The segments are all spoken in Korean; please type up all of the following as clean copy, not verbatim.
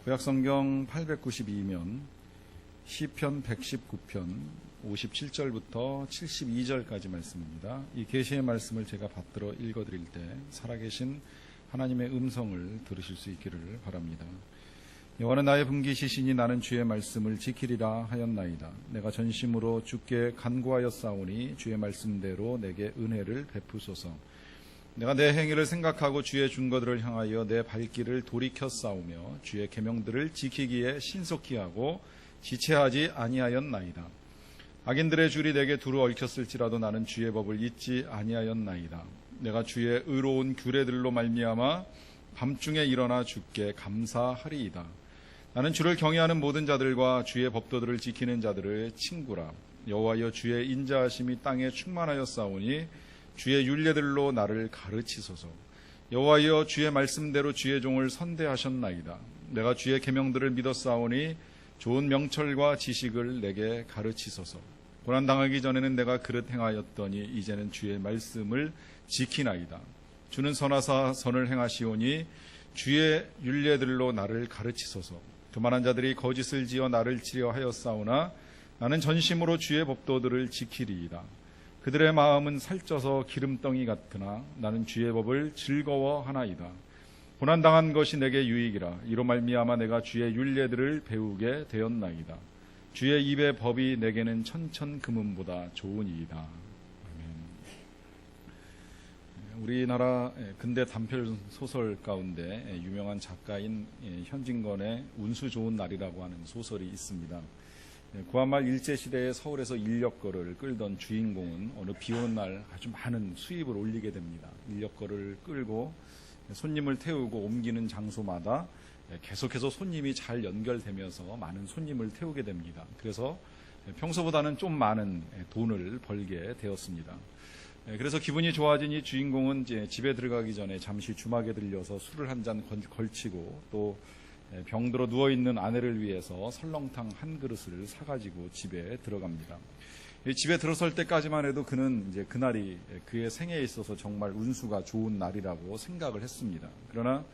구약성경 892면 시편 119편 57절부터 72절까지 말씀입니다. 이 계시의 말씀을 제가 받들어 읽어드릴 때 살아계신 하나님의 음성을 들으실 수 있기를 바랍니다. 여호와는 나의 분기시시니 나는 주의 말씀을 지키리라 하였나이다. 내가 전심으로 주께 간구하였사오니 주의 말씀대로 내게 은혜를 베푸소서. 내가 내 행위를 생각하고 주의 준거들을 향하여 내 발길을 돌이켰사오며 주의 계명들을 지키기에 신속히 하고 지체하지 아니하였나이다. 악인들의 줄이 내게 두루 얽혔을지라도 나는 주의 법을 잊지 아니하였나이다. 내가 주의 의로운 규례들로 말미암아 밤중에 일어나 주께 감사하리이다. 나는 주를 경외하는 모든 자들과 주의 법도들을 지키는 자들의 친구라. 여호와여 주의 인자하심이 땅에 충만하였사오니 주의 율례들로 나를 가르치소서. 여호와여 주의 말씀대로 주의 종을 선대하셨나이다. 내가 주의 계명들을 믿었사오니 좋은 명철과 지식을 내게 가르치소서. 고난당하기 전에는 내가 그릇 행하였더니 이제는 주의 말씀을 지키나이다. 주는 선하사 선을 행하시오니 주의 율례들로 나를 가르치소서. 교만한 자들이 거짓을 지어 나를 치려 하였사오나 나는 전심으로 주의 법도들을 지키리이다. 그들의 마음은 살쪄서 기름덩이 같으나 나는 주의 법을 즐거워하나이다. 고난당한 것이 내게 유익이라. 이로 말미암아 내가 주의 율례들을 배우게 되었나이다. 주의 입의 법이 내게는 천천금은보다 좋으니이다. 아멘. 우리나라 근대 단편 소설 가운데 유명한 작가인 현진건의 운수 좋은 날이라고 하는 소설이 있습니다. 구한말 일제시대에 서울에서 인력거를 끌던 주인공은 어느 비오는 날 아주 많은 수입을 올리게 됩니다. 인력거를 끌고 손님을 태우고 옮기는 장소마다 계속해서 손님이 잘 연결되면서 많은 손님을 태우게 됩니다. 그래서 평소보다는 좀 많은 돈을 벌게 되었습니다. 그래서 기분이 좋아진 이 주인공은 이제 집에 들어가기 전에 잠시 주막에 들려서 술을 한 잔 걸치고 또 병들어 누워있는 아내를 위해서 설렁탕 한 그릇을 사가지고 집에 들어갑니다. 집에 들어설 때까지만 해도 그는 이제 그날이 그의 생애에 있어서 정말 운수가 좋은 날이라고 생각을 했습니다. 그러나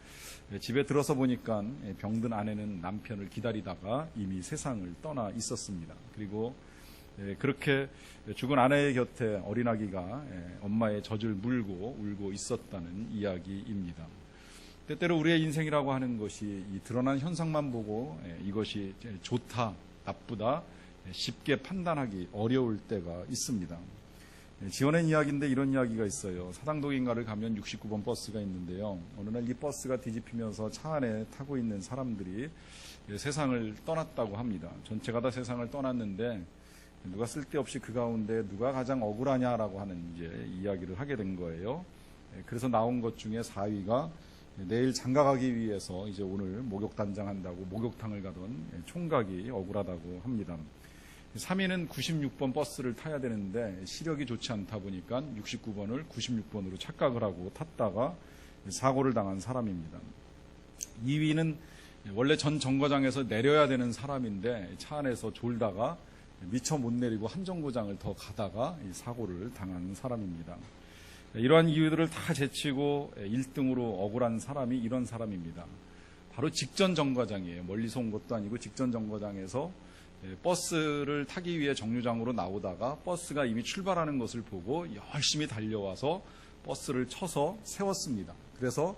집에 들어서 보니까 병든 아내는 남편을 기다리다가 이미 세상을 떠나 있었습니다. 그리고 그렇게 죽은 아내의 곁에 어린아기가 엄마의 젖을 물고 울고 있었다는 이야기입니다. 때때로 우리의 인생이라고 하는 것이 이 드러난 현상만 보고 이것이 좋다, 나쁘다 쉽게 판단하기 어려울 때가 있습니다. 지어낸 이야기인데 이런 이야기가 있어요. 사당동인가를 가면 69번 버스가 있는데요. 어느 날 이 버스가 뒤집히면서 차 안에 타고 있는 사람들이 세상을 떠났다고 합니다. 전체가 다 세상을 떠났는데 누가 쓸데없이 그 가운데 누가 가장 억울하냐라고 하는 이제 이야기를 하게 된 거예요. 그래서 나온 것 중에 4위가 내일 장가가기 위해서 이제 오늘 목욕단장한다고 목욕탕을 가던 총각이 억울하다고 합니다. 3위는 96번 버스를 타야 되는데 시력이 좋지 않다 보니까 69번을 96번으로 착각을 하고 탔다가 사고를 당한 사람입니다. 2위는 원래 전 정거장에서 내려야 되는 사람인데 차 안에서 졸다가 미처 못 내리고 한 정거장을 더 가다가 사고를 당한 사람입니다. 이러한 이유들을 다 제치고 1등으로 억울한 사람이 이런 사람입니다. 바로 직전 정거장이에요. 멀리서 온 것도 아니고 직전 정거장에서 버스를 타기 위해 정류장으로 나오다가 버스가 이미 출발하는 것을 보고 열심히 달려와서 버스를 쳐서 세웠습니다. 그래서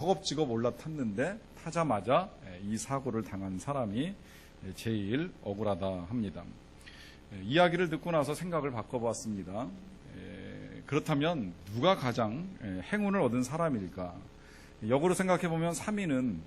허겁지겁 올라탔는데 타자마자 이 사고를 당한 사람이 제일 억울하다 합니다. 이야기를 듣고 나서 생각을 바꿔봤습니다. 그렇다면 누가 가장 행운을 얻은 사람일까? 역으로 생각해보면 3위는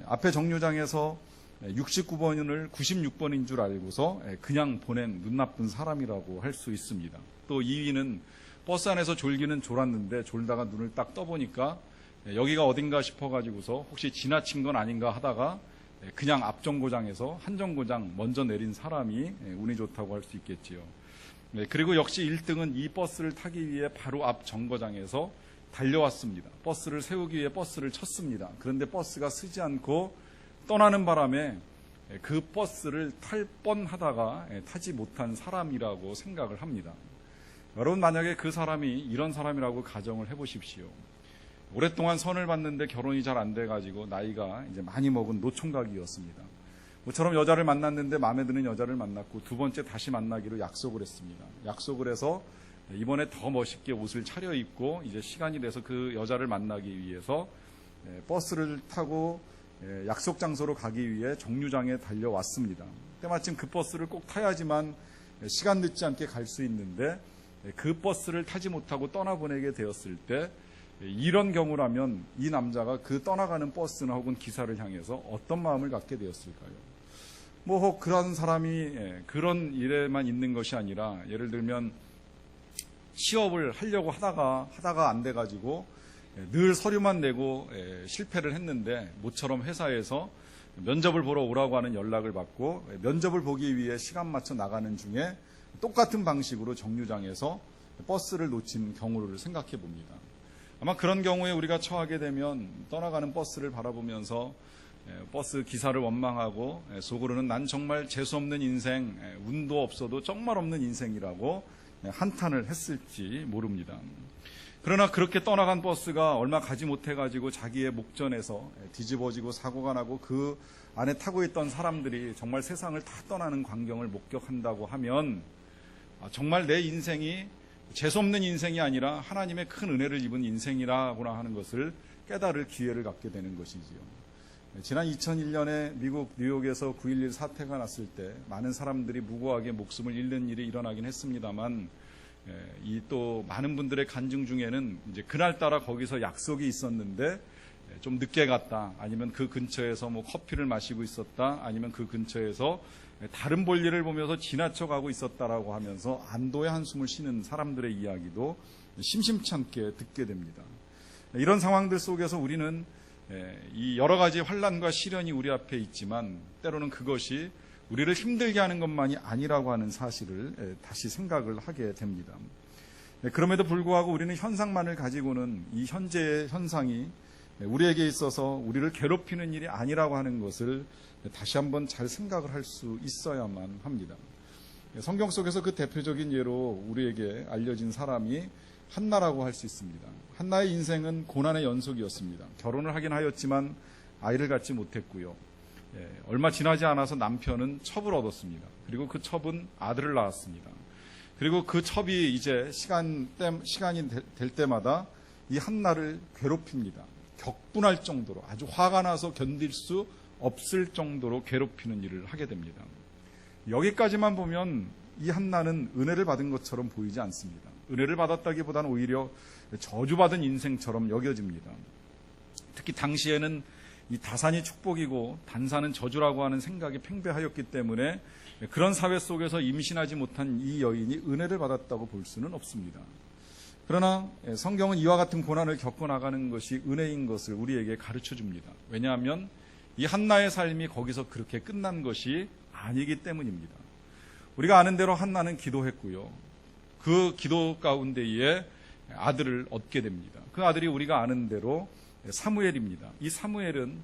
앞에 정류장에서 69번을 96번인 줄 알고서 그냥 보낸 눈 나쁜 사람이라고 할 수 있습니다. 또 2위는 버스 안에서 졸기는 졸았는데 졸다가 눈을 딱 떠보니까 여기가 어딘가 싶어가지고서 혹시 지나친 건 아닌가 하다가 그냥 앞 정거장에서 한 정거장 먼저 내린 사람이 운이 좋다고 할 수 있겠지요. 그리고 역시 1등은 이 버스를 타기 위해 바로 앞 정거장에서 달려왔습니다. 버스를 세우기 위해 버스를 쳤습니다. 그런데 버스가 서지 않고 떠나는 바람에 그 버스를 탈 뻔하다가 타지 못한 사람이라고 생각을 합니다. 여러분 만약에 그 사람이 이런 사람이라고 가정을 해보십시오. 오랫동안 선을 봤는데 결혼이 잘 안 돼가지고 나이가 이제 많이 먹은 노총각이었습니다. 모처럼 여자를 만났는데 마음에 드는 여자를 만났고 두 번째 다시 만나기로 약속을 했습니다. 약속을 해서 이번에 더 멋있게 옷을 차려입고 이제 시간이 돼서 그 여자를 만나기 위해서 버스를 타고 약속 장소로 가기 위해 정류장에 달려왔습니다. 때마침 그 버스를 꼭 타야지만 시간 늦지 않게 갈 수 있는데 그 버스를 타지 못하고 떠나보내게 되었을 때 이런 경우라면 이 남자가 그 떠나가는 버스나 혹은 기사를 향해서 어떤 마음을 갖게 되었을까요? 뭐 그런 사람이 그런 일에만 있는 것이 아니라 예를 들면 취업을 하려고 하다가 안 돼가지고 늘 서류만 내고 실패를 했는데 모처럼 회사에서 면접을 보러 오라고 하는 연락을 받고 면접을 보기 위해 시간 맞춰 나가는 중에 똑같은 방식으로 정류장에서 버스를 놓친 경우를 생각해 봅니다. 아마 그런 경우에 우리가 처하게 되면 떠나가는 버스를 바라보면서 버스 기사를 원망하고 속으로는 난 정말 재수없는 인생, 운도 없어도 정말 없는 인생이라고 한탄을 했을지 모릅니다. 그러나 그렇게 떠나간 버스가 얼마 가지 못해가지고 자기의 목전에서 뒤집어지고 사고가 나고 그 안에 타고 있던 사람들이 정말 세상을 다 떠나는 광경을 목격한다고 하면 정말 내 인생이 재수없는 인생이 아니라 하나님의 큰 은혜를 입은 인생이라고나 하는 것을 깨달을 기회를 갖게 되는 것이지요. 지난 2001년에 미국 뉴욕에서 9.11 사태가 났을 때 많은 사람들이 무고하게 목숨을 잃는 일이 일어나긴 했습니다만 이 또 많은 분들의 간증 중에는 이제 그날따라 거기서 약속이 있었는데 좀 늦게 갔다, 아니면 그 근처에서 뭐 커피를 마시고 있었다, 아니면 그 근처에서 다른 볼일을 보면서 지나쳐 가고 있었다라고 하면서 안도의 한숨을 쉬는 사람들의 이야기도 심심치 않게 듣게 됩니다. 이런 상황들 속에서 우리는 이 여러 가지 환난과 시련이 우리 앞에 있지만 때로는 그것이 우리를 힘들게 하는 것만이 아니라고 하는 사실을 다시 생각을 하게 됩니다. 그럼에도 불구하고 우리는 현상만을 가지고는 이 현재의 현상이 우리에게 있어서 우리를 괴롭히는 일이 아니라고 하는 것을 다시 한번 잘 생각을 할 수 있어야만 합니다. 성경 속에서 그 대표적인 예로 우리에게 알려진 사람이 한나라고 할 수 있습니다. 한나의 인생은 고난의 연속이었습니다. 결혼을 하긴 하였지만 아이를 갖지 못했고요. 얼마 지나지 않아서 남편은 첩을 얻었습니다. 그리고 그 첩은 아들을 낳았습니다. 그리고 그 첩이 이제 시간이 될 때마다 이 한나를 괴롭힙니다. 격분할 정도로, 아주 화가 나서 견딜 수 없을 정도로 괴롭히는 일을 하게 됩니다. 여기까지만 보면 이 한나는 은혜를 받은 것처럼 보이지 않습니다. 은혜를 받았다기보다는 오히려 저주받은 인생처럼 여겨집니다. 특히 당시에는 이 다산이 축복이고 단산은 저주라고 하는 생각이 팽배하였기 때문에 그런 사회 속에서 임신하지 못한 이 여인이 은혜를 받았다고 볼 수는 없습니다. 그러나 성경은 이와 같은 고난을 겪어나가는 것이 은혜인 것을 우리에게 가르쳐 줍니다. 왜냐하면 이 한나의 삶이 거기서 그렇게 끝난 것이 아니기 때문입니다. 우리가 아는 대로 한나는 기도했고요. 그 기도 가운데에 아들을 얻게 됩니다. 그 아들이 우리가 아는 대로 사무엘입니다. 이 사무엘은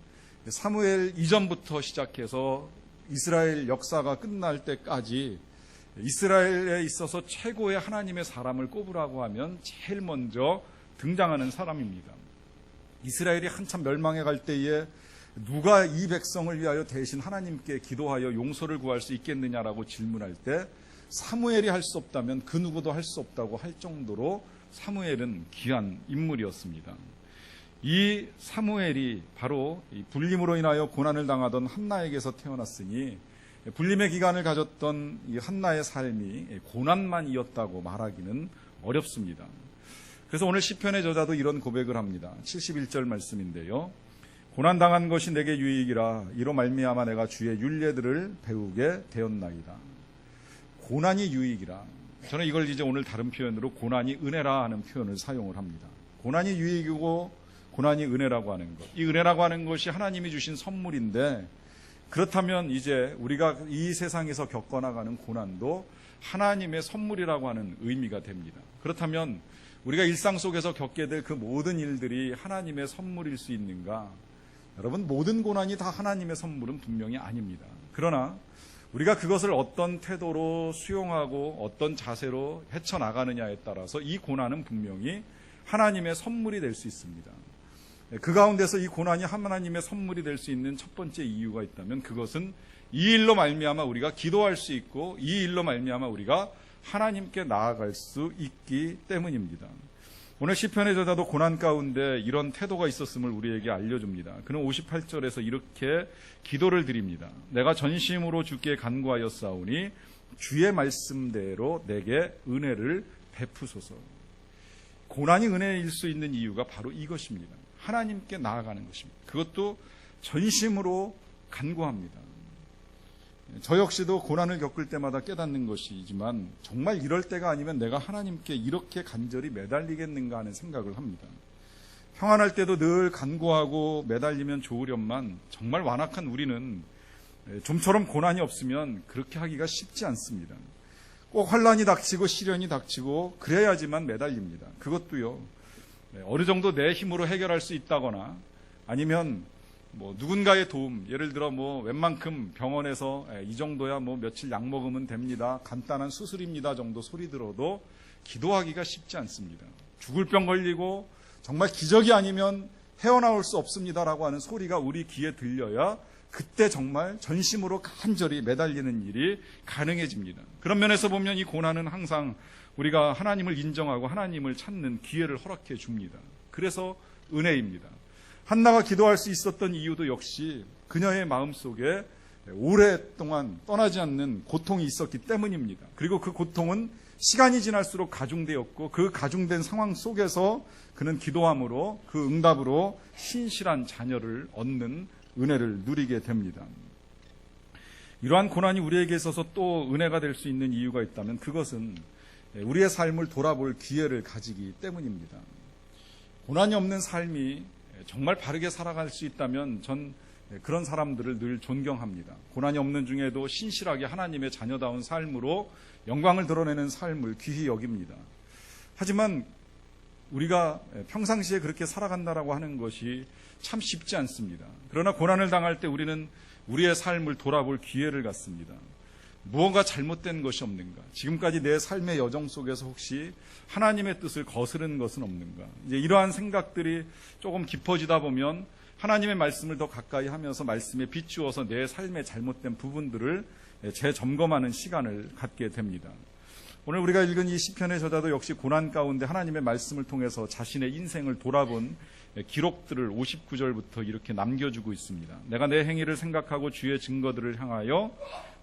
사무엘 이전부터 시작해서 이스라엘 역사가 끝날 때까지 이스라엘에 있어서 최고의 하나님의 사람을 꼽으라고 하면 제일 먼저 등장하는 사람입니다. 이스라엘이 한참 멸망해 갈 때에 누가 이 백성을 위하여 대신 하나님께 기도하여 용서를 구할 수 있겠느냐라고 질문할 때 사무엘이 할 수 없다면 그 누구도 할 수 없다고 할 정도로 사무엘은 귀한 인물이었습니다. 이 사무엘이 바로 불림으로 인하여 고난을 당하던 한나에게서 태어났으니 불림의 기간을 가졌던 이 한나의 삶이 고난만이었다고 말하기는 어렵습니다. 그래서 오늘 시편의 저자도 이런 고백을 합니다. 71절 말씀인데요. 고난당한 것이 내게 유익이라 이로 말미암아 내가 주의 율례들을 배우게 되었나이다. 고난이 유익이라. 저는 이걸 이제 오늘 다른 표현으로 고난이 은혜라 하는 표현을 사용을 합니다. 고난이 유익이고 고난이 은혜라고 하는 것. 이 은혜라고 하는 것이 하나님이 주신 선물인데 그렇다면 이제 우리가 이 세상에서 겪어나가는 고난도 하나님의 선물이라고 하는 의미가 됩니다. 그렇다면 우리가 일상 속에서 겪게 될 그 모든 일들이 하나님의 선물일 수 있는가? 여러분, 모든 고난이 다 하나님의 선물은 분명히 아닙니다. 그러나 우리가 그것을 어떤 태도로 수용하고 어떤 자세로 헤쳐나가느냐에 따라서 이 고난은 분명히 하나님의 선물이 될 수 있습니다. 그 가운데서 이 고난이 하나님의 선물이 될 수 있는 첫 번째 이유가 있다면 그것은 이 일로 말미암아 우리가 기도할 수 있고 이 일로 말미암아 우리가 하나님께 나아갈 수 있기 때문입니다. 오늘 시편의 저자도 고난 가운데 이런 태도가 있었음을 우리에게 알려줍니다. 그는 58절에서 이렇게 기도를 드립니다. 내가 전심으로 주께 간구하였사오니 주의 말씀대로 내게 은혜를 베푸소서. 고난이 은혜일 수 있는 이유가 바로 이것입니다. 하나님께 나아가는 것입니다. 그것도 전심으로 간구합니다. 저 역시도 고난을 겪을 때마다 깨닫는 것이지만 정말 이럴 때가 아니면 내가 하나님께 이렇게 간절히 매달리겠는가 하는 생각을 합니다. 평안할 때도 늘 간구하고 매달리면 좋으련만 정말 완악한 우리는 좀처럼 고난이 없으면 그렇게 하기가 쉽지 않습니다. 꼭 환난이 닥치고 시련이 닥치고 그래야지만 매달립니다. 그것도요, 어느 정도 내 힘으로 해결할 수 있다거나 아니면 누군가의 도움, 예를 들어 웬만큼 병원에서 이 정도야 며칠 약 먹으면 됩니다, 간단한 수술입니다 정도 소리 들어도 기도하기가 쉽지 않습니다. 죽을 병 걸리고 정말 기적이 아니면 헤어나올 수 없습니다라고 하는 소리가 우리 귀에 들려야 그때 정말 전심으로 간절히 매달리는 일이 가능해집니다. 그런 면에서 보면 이 고난은 항상 우리가 하나님을 인정하고 하나님을 찾는 기회를 허락해 줍니다. 그래서 은혜입니다. 한나가 기도할 수 있었던 이유도 역시 그녀의 마음속에 오랫동안 떠나지 않는 고통이 있었기 때문입니다. 그리고 그 고통은 시간이 지날수록 가중되었고 그 가중된 상황 속에서 그는 기도함으로 그 응답으로 신실한 자녀를 얻는 은혜를 누리게 됩니다. 이러한 고난이 우리에게 있어서 또 은혜가 될 수 있는 이유가 있다면 그것은 우리의 삶을 돌아볼 기회를 가지기 때문입니다. 고난이 없는 삶이 정말 바르게 살아갈 수 있다면 전 그런 사람들을 늘 존경합니다. 고난이 없는 중에도 신실하게 하나님의 자녀다운 삶으로 영광을 드러내는 삶을 귀히 여깁니다. 하지만 우리가 평상시에 그렇게 살아간다라고 하는 것이 참 쉽지 않습니다. 그러나 고난을 당할 때 우리는 우리의 삶을 돌아볼 기회를 갖습니다. 무언가 잘못된 것이 없는가? 지금까지 내 삶의 여정 속에서 혹시 하나님의 뜻을 거스른 것은 없는가? 이제 이러한 생각들이 조금 깊어지다 보면 하나님의 말씀을 더 가까이 하면서 말씀에 비추어서 내 삶의 잘못된 부분들을 재점검하는 시간을 갖게 됩니다. 오늘 우리가 읽은 이 시편의 저자도 역시 고난 가운데 하나님의 말씀을 통해서 자신의 인생을 돌아본 기록들을 59절부터 이렇게 남겨주고 있습니다. 내가 내 행위를 생각하고 주의 증거들을 향하여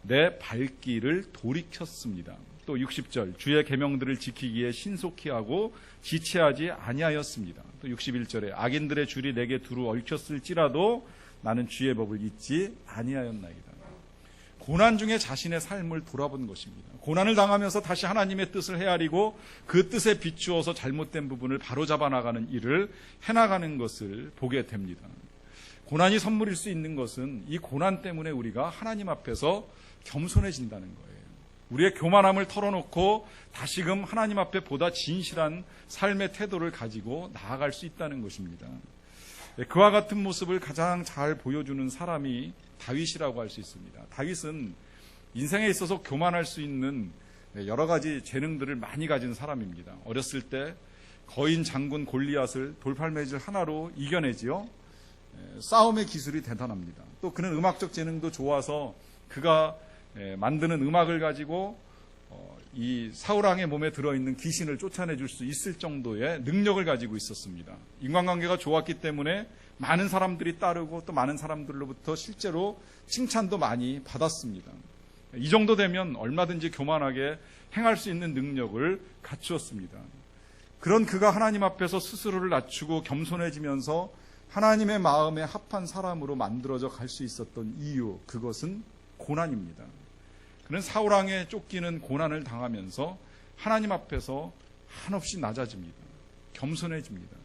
내 발길을 돌이켰습니다. 또 60절 주의 계명들을 지키기에 신속히 하고 지체하지 아니하였습니다. 또 61절에 악인들의 줄이 내게 두루 얽혔을지라도 나는 주의 법을 잊지 아니하였나이다. 고난 중에 자신의 삶을 돌아본 것입니다. 고난을 당하면서 다시 하나님의 뜻을 헤아리고 그 뜻에 비추어서 잘못된 부분을 바로잡아 나가는 일을 해나가는 것을 보게 됩니다. 고난이 선물일 수 있는 것은 이 고난 때문에 우리가 하나님 앞에서 겸손해진다는 거예요. 우리의 교만함을 털어놓고 다시금 하나님 앞에 보다 진실한 삶의 태도를 가지고 나아갈 수 있다는 것입니다. 그와 같은 모습을 가장 잘 보여주는 사람이 다윗이라고 할 수 있습니다. 다윗은 인생에 있어서 교만할 수 있는 여러 가지 재능들을 많이 가진 사람입니다. 어렸을 때 거인 장군 골리앗을 돌팔매질 하나로 이겨내지요. 싸움의 기술이 대단합니다. 또 그는 음악적 재능도 좋아서 그가 만드는 음악을 가지고 이 사울왕의 몸에 들어있는 귀신을 쫓아내줄 수 있을 정도의 능력을 가지고 있었습니다. 인간관계가 좋았기 때문에 많은 사람들이 따르고 또 많은 사람들로부터 실제로 칭찬도 많이 받았습니다. 이 정도 되면 얼마든지 교만하게 행할 수 있는 능력을 갖추었습니다. 그런 그가 하나님 앞에서 스스로를 낮추고 겸손해지면서 하나님의 마음에 합한 사람으로 만들어져 갈 수 있었던 이유, 그것은 고난입니다. 그는 사울왕에 쫓기는 고난을 당하면서 하나님 앞에서 한없이 낮아집니다. 겸손해집니다.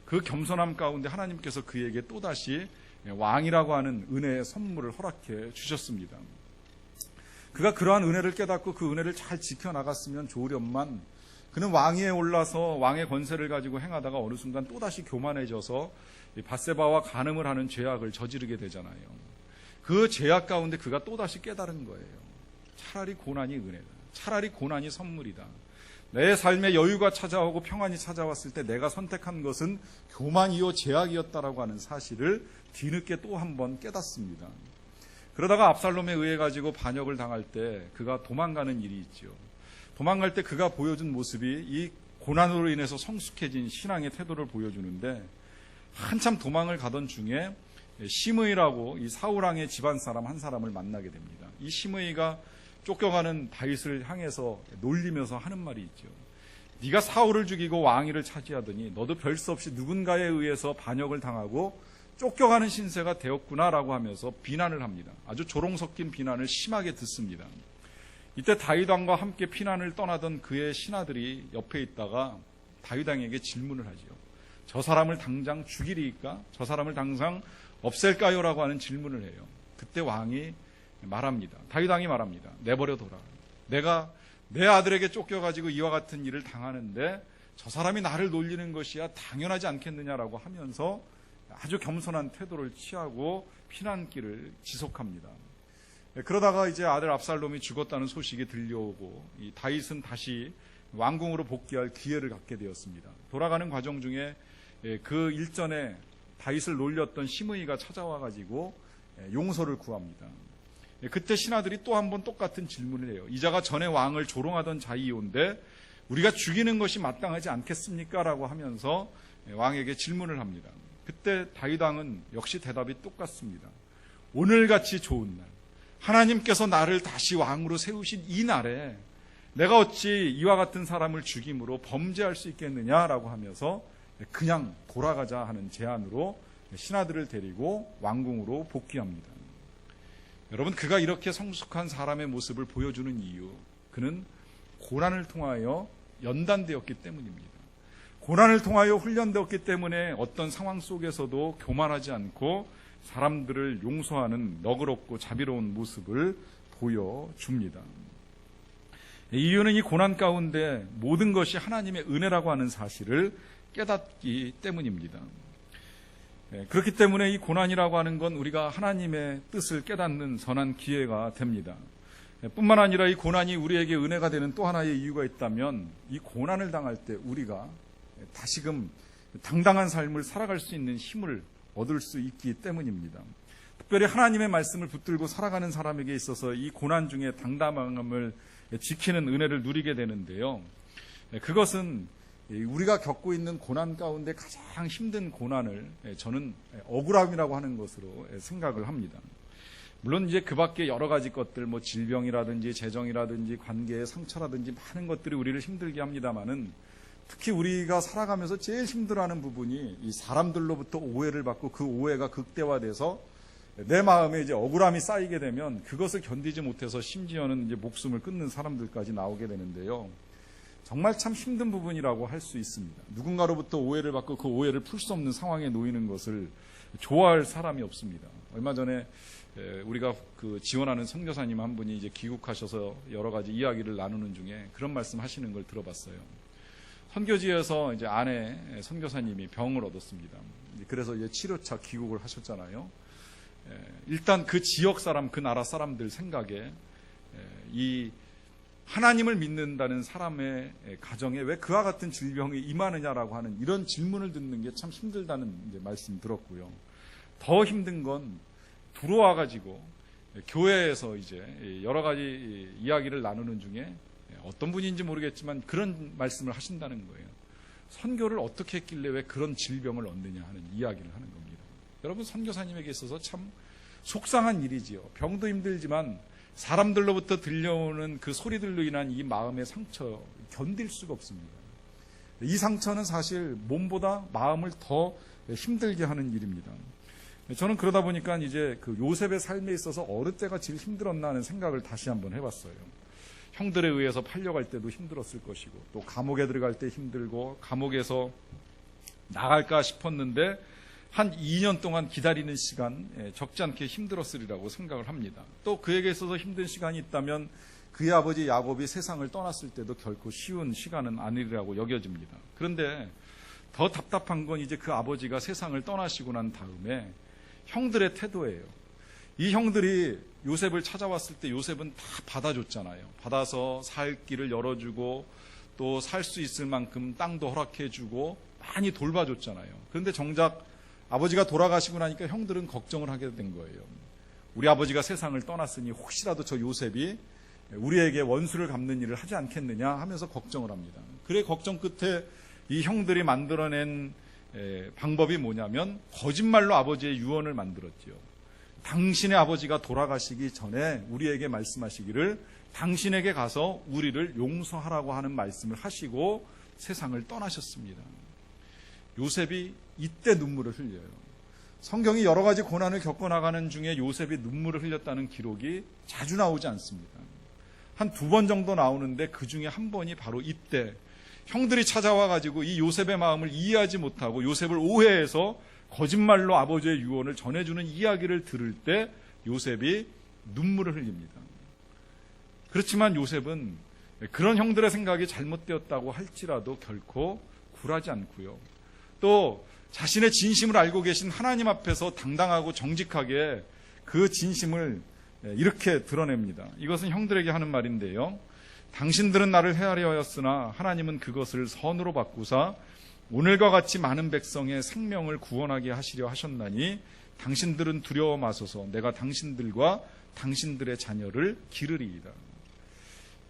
그 겸손함 가운데 하나님께서 그에게 또다시 왕이라고 하는 은혜의 선물을 허락해 주셨습니다. 그가 그러한 은혜를 깨닫고 그 은혜를 잘 지켜나갔으면 좋으련만 그는 왕위에 올라서 왕의 권세를 가지고 행하다가 어느 순간 또다시 교만해져서 밧세바와 간음을 하는 죄악을 저지르게 되잖아요. 그 죄악 가운데 그가 또다시 깨달은 거예요. 차라리 고난이 은혜다. 차라리 고난이 선물이다. 내 삶에 여유가 찾아오고 평안이 찾아왔을 때 내가 선택한 것은 교만이요 죄악이었다라고 하는 사실을 뒤늦게 또 한 번 깨닫습니다. 그러다가 압살롬에 의해 가지고 반역을 당할 때 그가 도망가는 일이 있죠. 도망갈 때 그가 보여준 모습이 이 고난으로 인해서 성숙해진 신앙의 태도를 보여주는데, 한참 도망을 가던 중에 시므이라고 이 사울왕의 집안 사람 한 사람을 만나게 됩니다. 이 시므이가 쫓겨가는 다윗을 향해서 놀리면서 하는 말이 있죠. 네가 사울을 죽이고 왕위를 차지하더니 너도 별 수 없이 누군가에 의해서 반역을 당하고 쫓겨가는 신세가 되었구나라고 하면서 비난을 합니다. 아주 조롱 섞인 비난을 심하게 듣습니다. 이때 다윗 왕과 함께 피난을 떠나던 그의 신하들이 옆에 있다가 다윗 왕에게 질문을 하죠. 저 사람을 당장 죽이리까? 저 사람을 당장 없앨까요? 라고 하는 질문을 해요. 그때 왕이 말합니다. 다윗 왕이 말합니다. 내버려둬라. 내가 내 아들에게 쫓겨가지고 이와 같은 일을 당하는데 저 사람이 나를 놀리는 것이야 당연하지 않겠느냐라고 하면서 아주 겸손한 태도를 취하고 피난길을 지속합니다. 그러다가 이제 아들 압살롬이 죽었다는 소식이 들려오고 이 다윗은 다시 왕궁으로 복귀할 기회를 갖게 되었습니다. 돌아가는 과정 중에 그 일전에 다윗을 놀렸던 시므이가 찾아와 가지고 용서를 구합니다. 그때 신하들이 또 한 번 똑같은 질문을 해요. 이자가 전에 왕을 조롱하던 자이온데 우리가 죽이는 것이 마땅하지 않겠습니까? 라고 하면서 왕에게 질문을 합니다. 그때 다윗 왕은 역시 대답이 똑같습니다. 오늘같이 좋은 날, 하나님께서 나를 다시 왕으로 세우신 이 날에 내가 어찌 이와 같은 사람을 죽임으로 범죄할 수 있겠느냐라고 하면서 그냥 돌아가자 하는 제안으로 신하들을 데리고 왕궁으로 복귀합니다. 여러분, 그가 이렇게 성숙한 사람의 모습을 보여주는 이유, 그는 고난을 통하여 연단되었기 때문입니다. 고난을 통하여 훈련되었기 때문에 어떤 상황 속에서도 교만하지 않고 사람들을 용서하는 너그럽고 자비로운 모습을 보여줍니다. 이유는 이 고난 가운데 모든 것이 하나님의 은혜라고 하는 사실을 깨닫기 때문입니다. 그렇기 때문에 이 고난이라고 하는 건 우리가 하나님의 뜻을 깨닫는 선한 기회가 됩니다. 뿐만 아니라 이 고난이 우리에게 은혜가 되는 또 하나의 이유가 있다면, 이 고난을 당할 때 우리가 다시금 당당한 삶을 살아갈 수 있는 힘을 얻을 수 있기 때문입니다. 특별히 하나님의 말씀을 붙들고 살아가는 사람에게 있어서 이 고난 중에 당당함을 지키는 은혜를 누리게 되는데요. 그것은 우리가 겪고 있는 고난 가운데 가장 힘든 고난을 저는 억울함이라고 하는 것으로 생각을 합니다. 물론 이제 그 밖에 여러 가지 것들, 뭐 질병이라든지 재정이라든지 관계의 상처라든지 많은 것들이 우리를 힘들게 합니다만은, 특히 우리가 살아가면서 제일 힘들어하는 부분이 이 사람들로부터 오해를 받고 그 오해가 극대화돼서 내 마음에 이제 억울함이 쌓이게 되면 그것을 견디지 못해서 심지어는 이제 목숨을 끊는 사람들까지 나오게 되는데요. 정말 참 힘든 부분이라고 할 수 있습니다. 누군가로부터 오해를 받고 그 오해를 풀 수 없는 상황에 놓이는 것을 좋아할 사람이 없습니다. 얼마 전에 우리가 그 지원하는 선교사님 한 분이 이제 귀국하셔서 여러 가지 이야기를 나누는 중에 그런 말씀 하시는 걸 들어봤어요. 선교지에서 이제 아내 선교사님이 병을 얻었습니다. 그래서 이제 치료차 귀국을 하셨잖아요. 일단 그 지역 사람, 그 나라 사람들 생각에 이 하나님을 믿는다는 사람의 가정에 왜 그와 같은 질병이 임하느냐라고 하는 이런 질문을 듣는 게 참 힘들다는 이제 말씀 들었고요. 더 힘든 건 들어와가지고 교회에서 이제 여러 가지 이야기를 나누는 중에 어떤 분인지 모르겠지만 그런 말씀을 하신다는 거예요. 선교를 어떻게 했길래 왜 그런 질병을 얻느냐 하는 이야기를 하는 겁니다. 여러분, 선교사님에게 있어서 참 속상한 일이지요. 병도 힘들지만 사람들로부터 들려오는 그 소리들로 인한 이 마음의 상처 견딜 수가 없습니다. 이 상처는 사실 몸보다 마음을 더 힘들게 하는 일입니다. 저는 그러다 보니까 이제 그 요셉의 삶에 있어서 어느 때가 제일 힘들었나 하는 생각을 다시 한번 해봤어요. 형들에 의해서 팔려갈 때도 힘들었을 것이고, 또 감옥에 들어갈 때 힘들고, 감옥에서 나갈까 싶었는데 한 2년 동안 기다리는 시간 적지 않게 힘들었으리라고 생각을 합니다. 또 그에게 있어서 힘든 시간이 있다면 그의 아버지 야곱이 세상을 떠났을 때도 결코 쉬운 시간은 아니라고 여겨집니다. 그런데 더 답답한 건 이제 그 아버지가 세상을 떠나시고 난 다음에 형들의 태도예요. 이 형들이 요셉을 찾아왔을 때 요셉은 다 받아줬잖아요. 받아서 살 길을 열어주고 또 살 수 있을 만큼 땅도 허락해주고 많이 돌봐줬잖아요. 그런데 정작 아버지가 돌아가시고 나니까 형들은 걱정을 하게 된 거예요. 우리 아버지가 세상을 떠났으니 혹시라도 저 요셉이 우리에게 원수를 갚는 일을 하지 않겠느냐 하면서 걱정을 합니다. 그래 걱정 끝에 이 형들이 만들어낸 방법이 뭐냐면 거짓말로 아버지의 유언을 만들었지요. 당신의 아버지가 돌아가시기 전에 우리에게 말씀하시기를 당신에게 가서 우리를 용서하라고 하는 말씀을 하시고 세상을 떠나셨습니다. 요셉이 이때 눈물을 흘려요. 성경이 여러 가지 고난을 겪어나가는 중에 요셉이 눈물을 흘렸다는 기록이 자주 나오지 않습니다. 한 2번 정도 나오는데 그 중에 한 번이 바로 이때 형들이 찾아와가지고 이 요셉의 마음을 이해하지 못하고 요셉을 오해해서 거짓말로 아버지의 유언을 전해주는 이야기를 들을 때 요셉이 눈물을 흘립니다. 그렇지만 요셉은 그런 형들의 생각이 잘못되었다고 할지라도 결코 굴하지 않고요. 또 자신의 진심을 알고 계신 하나님 앞에서 당당하고 정직하게 그 진심을 이렇게 드러냅니다. 이것은 형들에게 하는 말인데요. 당신들은 나를 헤아려 하였으나 하나님은 그것을 선으로 바꾸사 오늘과 같이 많은 백성의 생명을 구원하게 하시려 하셨나니 당신들은 두려워 마소서 내가 당신들과 당신들의 자녀를 기르리이다.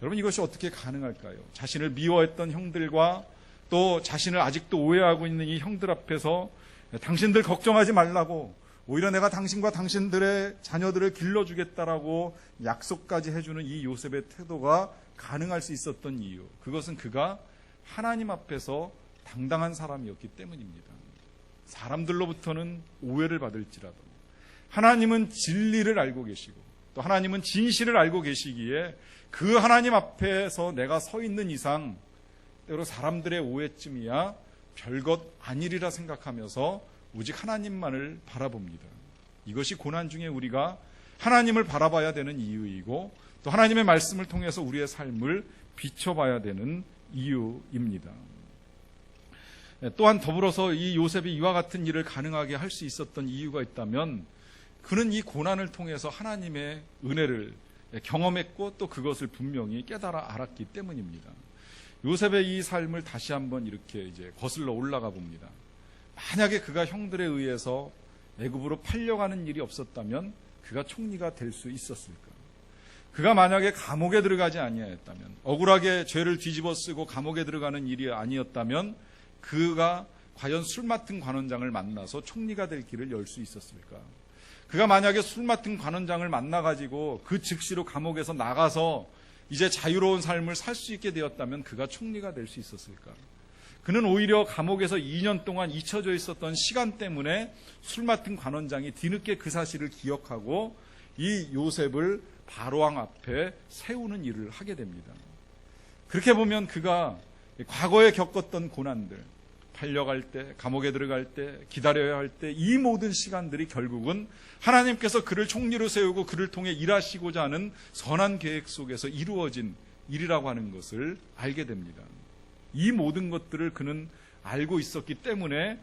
여러분 이것이 어떻게 가능할까요? 자신을 미워했던 형들과 또 자신을 아직도 오해하고 있는 이 형들 앞에서 당신들 걱정하지 말라고 오히려 내가 당신과 당신들의 자녀들을 길러주겠다라고 약속까지 해주는 이 요셉의 태도가 가능할 수 있었던 이유, 그것은 그가 하나님 앞에서 당당한 사람이었기 때문입니다. 사람들로부터는 오해를 받을지라도 하나님은 진리를 알고 계시고 또 하나님은 진실을 알고 계시기에 그 하나님 앞에서 내가 서 있는 이상 때로 사람들의 오해쯤이야 별것 아니리라 생각하면서 오직 하나님만을 바라봅니다. 이것이 고난 중에 우리가 하나님을 바라봐야 되는 이유이고 또 하나님의 말씀을 통해서 우리의 삶을 비춰봐야 되는 이유입니다. 또한 더불어서 이 요셉이 이와 같은 일을 가능하게 할 수 있었던 이유가 있다면 그는 이 고난을 통해서 하나님의 은혜를 경험했고 또 그것을 분명히 깨달아 알았기 때문입니다. 요셉의 이 삶을 다시 한번 이렇게 이제 거슬러 올라가 봅니다. 만약에 그가 형들에 의해서 애굽으로 팔려가는 일이 없었다면 그가 총리가 될 수 있었을까? 그가 만약에 감옥에 들어가지 아니하였다면, 억울하게 죄를 뒤집어 쓰고 감옥에 들어가는 일이 아니었다면 그가 과연 술 맡은 관원장을 만나서 총리가 될 길을 열 수 있었을까? 그가 만약에 술 맡은 관원장을 만나가지고 그 즉시로 감옥에서 나가서 이제 자유로운 삶을 살 수 있게 되었다면 그가 총리가 될 수 있었을까? 그는 오히려 감옥에서 2년 동안 잊혀져 있었던 시간 때문에 술 맡은 관원장이 뒤늦게 그 사실을 기억하고 이 요셉을 바로왕 앞에 세우는 일을 하게 됩니다. 그렇게 보면 그가 과거에 겪었던 고난들, 팔려갈 때, 감옥에 들어갈 때, 기다려야 할 때 이 모든 시간들이 결국은 하나님께서 그를 총리로 세우고 그를 통해 일하시고자 하는 선한 계획 속에서 이루어진 일이라고 하는 것을 알게 됩니다. 이 모든 것들을 그는 알고 있었기 때문에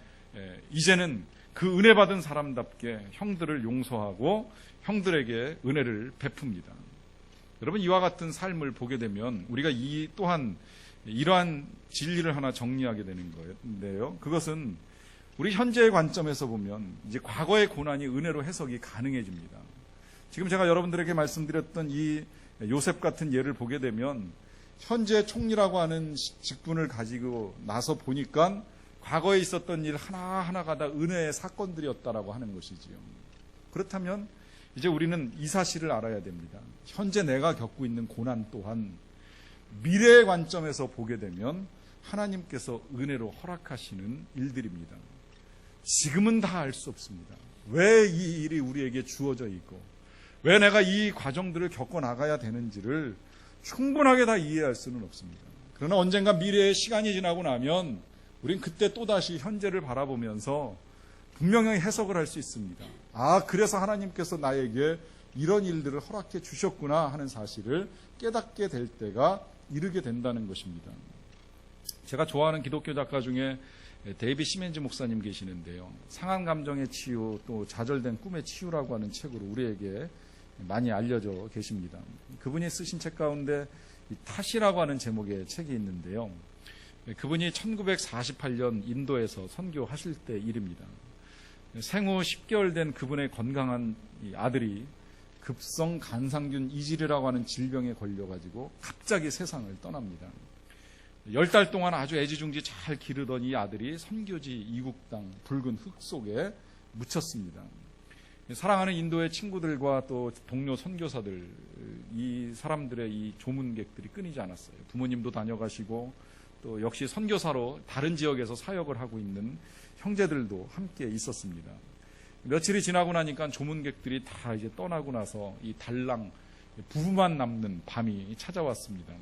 이제는 그 은혜 받은 사람답게 형들을 용서하고 형들에게 은혜를 베풉니다. 여러분 이와 같은 삶을 보게 되면 우리가 이 또한 이러한 진리를 하나 정리하게 되는 거예요. 그것은 우리 현재의 관점에서 보면 이제 과거의 고난이 은혜로 해석이 가능해집니다. 지금 제가 여러분들에게 말씀드렸던 이 요셉 같은 예를 보게 되면 현재 총리라고 하는 직분을 가지고 나서 보니까 과거에 있었던 일 하나하나가 다 은혜의 사건들이었다라고 하는 것이지요. 그렇다면 이제 우리는 이 사실을 알아야 됩니다. 현재 내가 겪고 있는 고난 또한 미래의 관점에서 보게 되면 하나님께서 은혜로 허락하시는 일들입니다. 지금은 다 알 수 없습니다. 왜 이 일이 우리에게 주어져 있고 왜 내가 이 과정들을 겪어나가야 되는지를 충분하게 다 이해할 수는 없습니다. 그러나 언젠가 미래의 시간이 지나고 나면 우린 그때 또다시 현재를 바라보면서 분명히 해석을 할 수 있습니다. 아, 그래서 하나님께서 나에게 이런 일들을 허락해 주셨구나 하는 사실을 깨닫게 될 때가 이르게 된다는 것입니다. 제가 좋아하는 기독교 작가 중에 데이비 시멘즈 목사님 계시는데요. 상한 감정의 치유 또 좌절된 꿈의 치유라고 하는 책으로 우리에게 많이 알려져 계십니다. 그분이 쓰신 책 가운데 탓이라고 하는 제목의 책이 있는데요. 그분이 1948년 인도에서 선교하실 때 일입니다. 생후 10개월 된 그분의 건강한 아들이 급성 간상균 이질이라고 하는 질병에 걸려가지고 갑자기 세상을 떠납니다. 10달 동안 아주 애지중지 잘 기르던 이 아들이 선교지 이국당 붉은 흙 속에 묻혔습니다. 사랑하는 인도의 친구들과 또 동료 선교사들, 이 사람들의 이 조문객들이 끊이지 않았어요. 부모님도 다녀가시고 또 역시 선교사로 다른 지역에서 사역을 하고 있는 형제들도 함께 있었습니다. 며칠이 지나고 나니까 조문객들이 다 이제 떠나고 나서 이 달랑 부부만 남는 밤이 찾아왔습니다.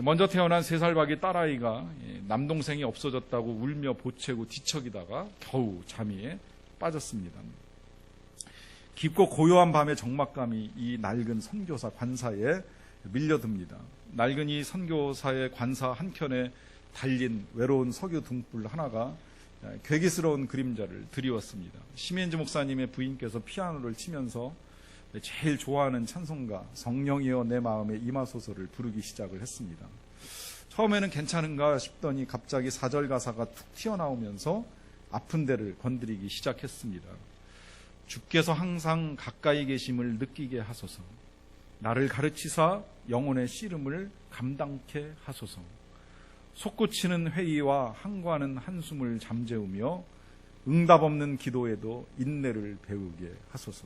먼저 태어난 3살 박이 딸아이가 남동생이 없어졌다고 울며 보채고 뒤척이다가 겨우 잠이 빠졌습니다. 깊고 고요한 밤의 적막감이 이 낡은 선교사 관사에 밀려듭니다. 낡은 이 선교사의 관사 한켠에 달린 외로운 석유 등불 하나가 괴기스러운 그림자를 드리웠습니다. 심현지 목사님의 부인께서 피아노를 치면서 제일 좋아하는 찬송가 성령이여 내 마음에 임하소서를 부르기 시작을 했습니다. 처음에는 괜찮은가 싶더니 갑자기 4절 가사가 툭 튀어나오면서 아픈 데를 건드리기 시작했습니다. 주께서 항상 가까이 계심을 느끼게 하소서. 나를 가르치사 영혼의 씨름을 감당케 하소서. 솟구치는 회의와 항거하는 한숨을 잠재우며 응답 없는 기도에도 인내를 배우게 하소서.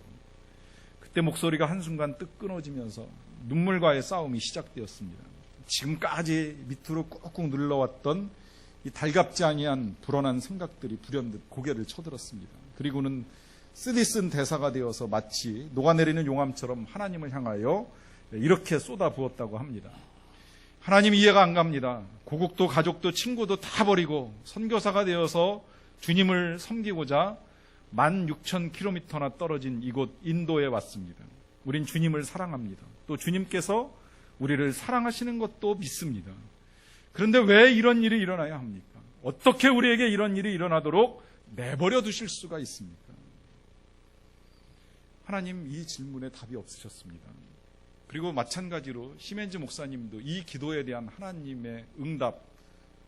그때 목소리가 한순간 뜩 끊어지면서 눈물과의 싸움이 시작되었습니다. 지금까지 밑으로 꾹꾹 눌러왔던 이 달갑지 아니한 불안한 생각들이 불현듯 고개를 쳐들었습니다. 그리고는 쓰디쓴 대사가 되어서 마치 녹아내리는 용암처럼 하나님을 향하여 이렇게 쏟아부었다고 합니다. 하나님 이해가 안 갑니다. 고국도 가족도 친구도 다 버리고 선교사가 되어서 주님을 섬기고자 16,000km나 떨어진 이곳 인도에 왔습니다. 우린 주님을 사랑합니다. 또 주님께서 우리를 사랑하시는 것도 믿습니다. 그런데 왜 이런 일이 일어나야 합니까? 어떻게 우리에게 이런 일이 일어나도록 내버려 두실 수가 있습니까? 하나님 이 질문에 답이 없으셨습니다. 그리고 마찬가지로 심현지 목사님도 이 기도에 대한 하나님의 응답,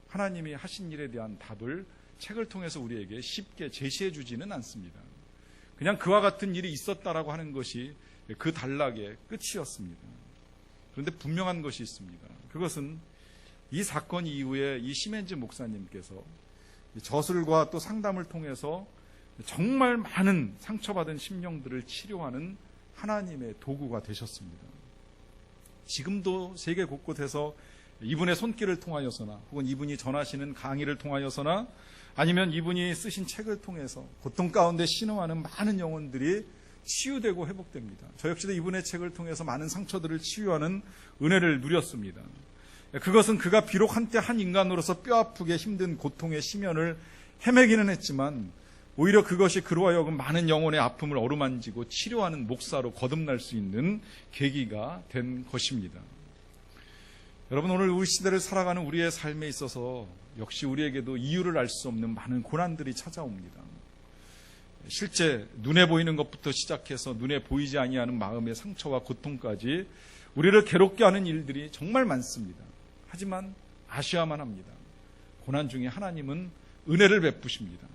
하나님이 하신 일에 대한 답을 책을 통해서 우리에게 쉽게 제시해 주지는 않습니다. 그냥 그와 같은 일이 있었다라고 하는 것이 그 단락의 끝이었습니다. 그런데 분명한 것이 있습니다. 그것은 이 사건 이후에 이 심현지 목사님께서 저술과 또 상담을 통해서 정말 많은 상처받은 심령들을 치료하는 하나님의 도구가 되셨습니다. 지금도 세계 곳곳에서 이분의 손길을 통하여서나 혹은 이분이 전하시는 강의를 통하여서나 아니면 이분이 쓰신 책을 통해서 고통 가운데 신음하는 많은 영혼들이 치유되고 회복됩니다. 저 역시도 이분의 책을 통해서 많은 상처들을 치유하는 은혜를 누렸습니다. 그것은 그가 비록 한때 한 인간으로서 뼈아프게 힘든 고통의 심연을 헤매기는 했지만 오히려 그것이 그로 하여금 많은 영혼의 아픔을 어루만지고 치료하는 목사로 거듭날 수 있는 계기가 된 것입니다. 여러분, 오늘 우리 시대를 살아가는 우리의 삶에 있어서 역시 우리에게도 이유를 알 수 없는 많은 고난들이 찾아옵니다. 실제 눈에 보이는 것부터 시작해서 눈에 보이지 아니하는 마음의 상처와 고통까지 우리를 괴롭게 하는 일들이 정말 많습니다. 하지만 아셔야만 합니다. 고난 중에 하나님은 은혜를 베푸십니다.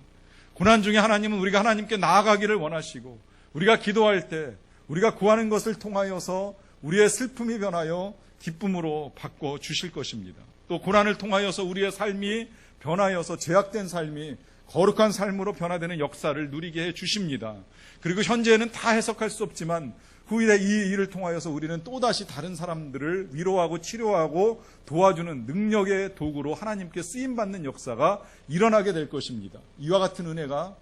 고난 중에 하나님은 우리가 하나님께 나아가기를 원하시고 우리가 기도할 때 우리가 구하는 것을 통하여서 우리의 슬픔이 변하여 기쁨으로 바꿔 주실 것입니다. 또 고난을 통하여서 우리의 삶이 변하여서 죄악된 삶이 거룩한 삶으로 변화되는 역사를 누리게 해 주십니다. 그리고 현재는 다 해석할 수 없지만 후일에 이 일을 통하여서 우리는 또다시 다른 사람들을 위로하고 치료하고 도와주는 능력의 도구로 하나님께 쓰임받는 역사가 일어나게 될 것입니다. 이와 같은 은혜가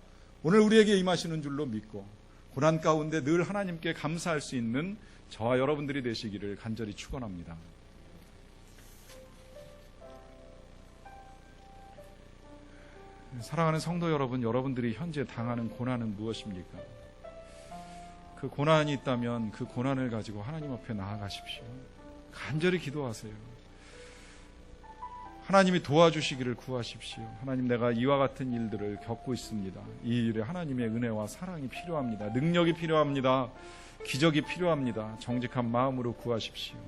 오늘 우리에게 임하시는 줄로 믿고 고난 가운데 늘 하나님께 감사할 수 있는 저와 여러분들이 되시기를 간절히 축원합니다. 사랑하는 성도 여러분, 여러분들이 현재 당하는 고난은 무엇입니까? 그 고난이 있다면 그 고난을 가지고 하나님 앞에 나아가십시오. 간절히 기도하세요. 하나님이 도와주시기를 구하십시오. 하나님, 내가 이와 같은 일들을 겪고 있습니다. 이 일에 하나님의 은혜와 사랑이 필요합니다. 능력이 필요합니다. 기적이 필요합니다. 정직한 마음으로 구하십시오.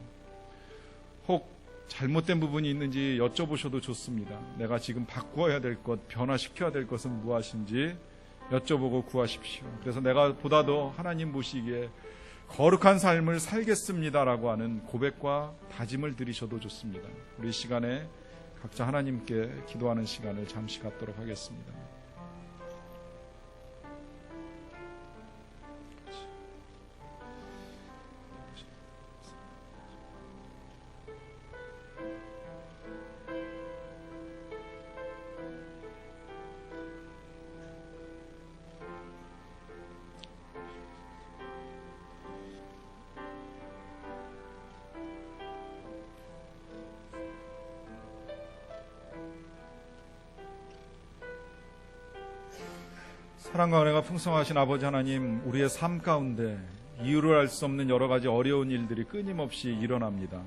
혹 잘못된 부분이 있는지 여쭤보셔도 좋습니다. 내가 지금 바꾸어야 될 것, 변화시켜야 될 것은 무엇인지 여쭤보고 구하십시오. 그래서 내가 보다 더 하나님 보시기에 거룩한 삶을 살겠습니다라고 하는 고백과 다짐을 드리셔도 좋습니다. 우리 이 시간에 각자 하나님께 기도하는 시간을 잠시 갖도록 하겠습니다. 사랑과 은혜가 풍성하신 아버지 하나님, 우리의 삶 가운데 이유를 알 수 없는 여러 가지 어려운 일들이 끊임없이 일어납니다.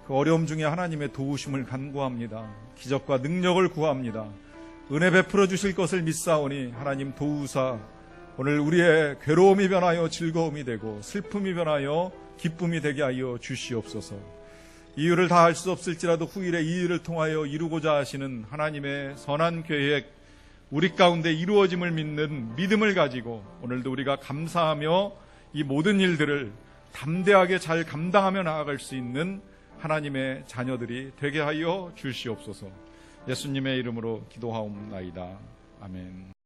그 어려움 중에 하나님의 도우심을 간구합니다. 기적과 능력을 구합니다. 은혜 베풀어 주실 것을 믿사오니 하나님 도우사 오늘 우리의 괴로움이 변하여 즐거움이 되고 슬픔이 변하여 기쁨이 되게 하여 주시옵소서. 이유를 다 알 수 없을지라도 후일에 이 일을 통하여 이루고자 하시는 하나님의 선한 계획, 우리 가운데 이루어짐을 믿는 믿음을 가지고 오늘도 우리가 감사하며 이 모든 일들을 담대하게 잘 감당하며 나아갈 수 있는 하나님의 자녀들이 되게 하여 주시옵소서. 예수님의 이름으로 기도하옵나이다. 아멘.